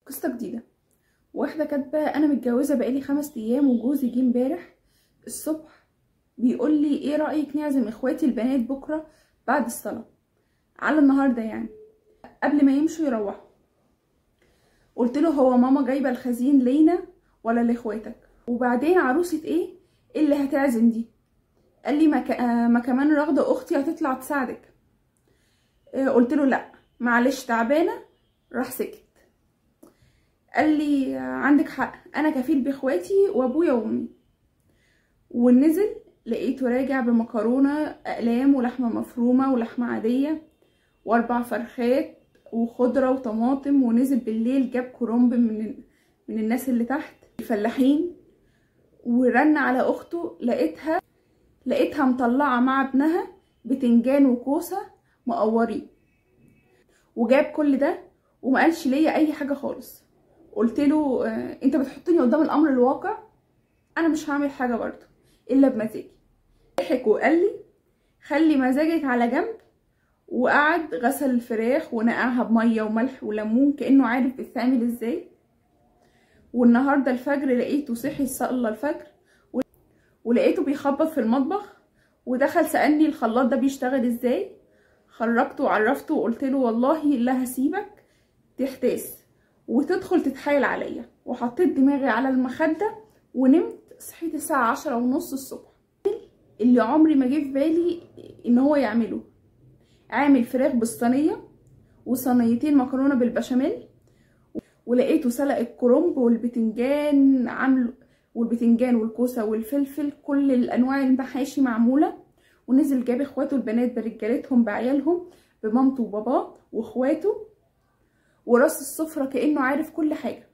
قصه جديده. واحده كاتبه: انا متجوزه بقالي 5 ايام وجوزي جه امبارح الصبح بيقول لي ايه رايك نعزم اخواتي البنات بكره بعد الصلاه على النهارده، يعني قبل ما يمشوا يروحوا. قلت له: هو ماما جايبه الخزين لينا ولا لاخواتك؟ وبعدين عروسه ايه اللي هتعزم دي؟ قال لي: ما كمان راغده اختي هتطلع تساعدك. قلت له: لا معلش تعبانه. راح سكت. قال لي: عندك حق، انا كفيل باخواتي وابويا وامي. ونزل لقيته راجع بمكرونه اقلام ولحمه مفرومه ولحمه عاديه و4 فرخات وخضره وطماطم. ونزل بالليل جاب كرنب من الناس اللي تحت الفلاحين. ورن على اخته، لقيتها مطلعه مع ابنها بتنجان وكوسه مقورين. وجاب كل ده وما قالش ليا اي حاجه خالص. قلت له: انت بتحطني قدام الامر الواقع، انا مش هعمل حاجه برضه الا بمزاجي. ضحك وقال لي: خلي مزاجك على جنب. وقعد غسل الفراخ ونقعها بميه وملح وليمون كانه عارف بتتعمل ازاي. والنهارده الفجر لقيته صحي صلى الفجر ولقيته بيخبط في المطبخ. ودخل سألني الخلاط ده بيشتغل ازاي. خرجته وعرفته وقلت له: والله لا هسيبك تحتاس وتدخل تتحايل عليا. وحطيت دماغي على المخدة ونمت. صحيت الساعة 10:30 الصبح. اللي عمري ما جه في بالي ان هو يعمله. عامل فراخ بالصينية وصينيتين مكرونة بالبشاميل. ولقيته سلق الكرنب والبتنجان والكوسة والفلفل، كل الانواع المحاشي معمولة. ونزل جاب اخواته البنات برجالتهم بعيالهم بمامته وباباه واخواته. ورص السفرة كأنه عارف كل حاجة.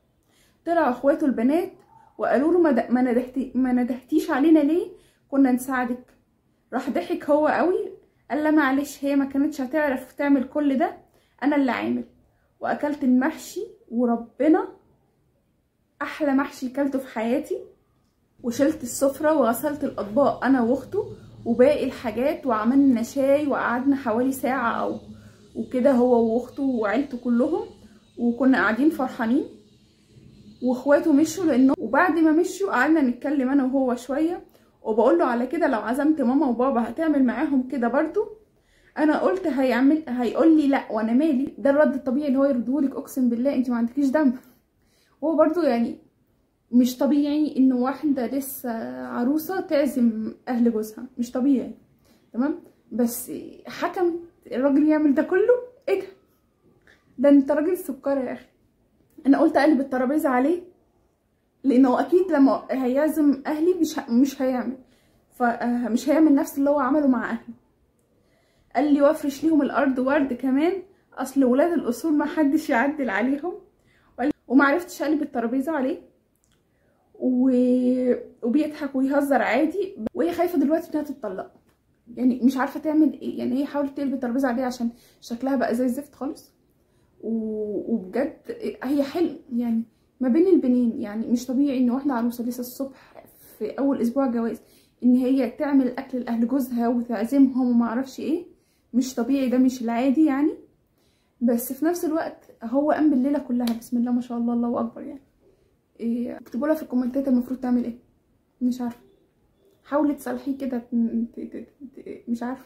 طلع اخواته البنات وقالوا له: ما ندهتيش علينا ليه؟ كنا نساعدك. راح ضحك هو قوي. قال: لا معلش، هي ما كانتش هتعرف تعمل كل ده، انا اللي عامل. واكلت المحشي، وربنا احلى محشي كلته في حياتي. وشلت السفرة وغسلت الاطباق انا واخته وباقي الحاجات، وعملنا شاي وقعدنا حوالي ساعة او وكده هو واخته وعيلته كلهم. وكنا قاعدين فرحانين. واخواته مشوا وبعد ما مشوا قعدنا نتكلم انا وهو شويه. وبقول له على كده: لو عزمت ماما وبابا هتعمل معاهم كده برضو؟ انا قلت هيقول لي لا، وانا مالي؟ ده الرد الطبيعي اللي هو يردهولك. اقسم بالله انت ما عندكيش دم. هو برضو يعني مش طبيعي ان واحده لسه عروسه تعزم اهل جوزها، مش طبيعي. تمام، بس حكم الراجل يعمل ده كله؟ ايه ده انت راجل سكر يا اخي. انا قلت اقلب الترابيزه عليه، لانه اكيد لما هيعزم اهلي مش هيعمل، فمش هيعمل نفس اللي هو عمله مع اهله. قال لي: وافرش ليهم الارض ورد كمان، اصل ولاد الاصول ما حدش يعدل عليهم. وما عرفتش اقلب الترابيزه عليه. وبيضحك ويهزر عادي. وهي خايفه دلوقتي انها تتطلق، يعني مش عارفه تعمل ايه. يعني هي حاولت تقلب الترابيزه عليه عشان شكلها بقى زي الزفت خالص. وبجد هي حلم يعني ما بين البنين. يعني مش طبيعي ان واحده عروسه لسه الصبح في اول اسبوع جواز ان هي تعمل اكل لاهل جوزها وتعزمهم وما اعرفش ايه. مش طبيعي، ده مش العادي يعني. بس في نفس الوقت هو قام بالليله كلها بسم الله ما شاء الله، الله اكبر يعني. اكتبوا لها في الكومنتات المفروض تعمل ايه. مش عارفه، حاولي تصلحيه كده. مش عارفه.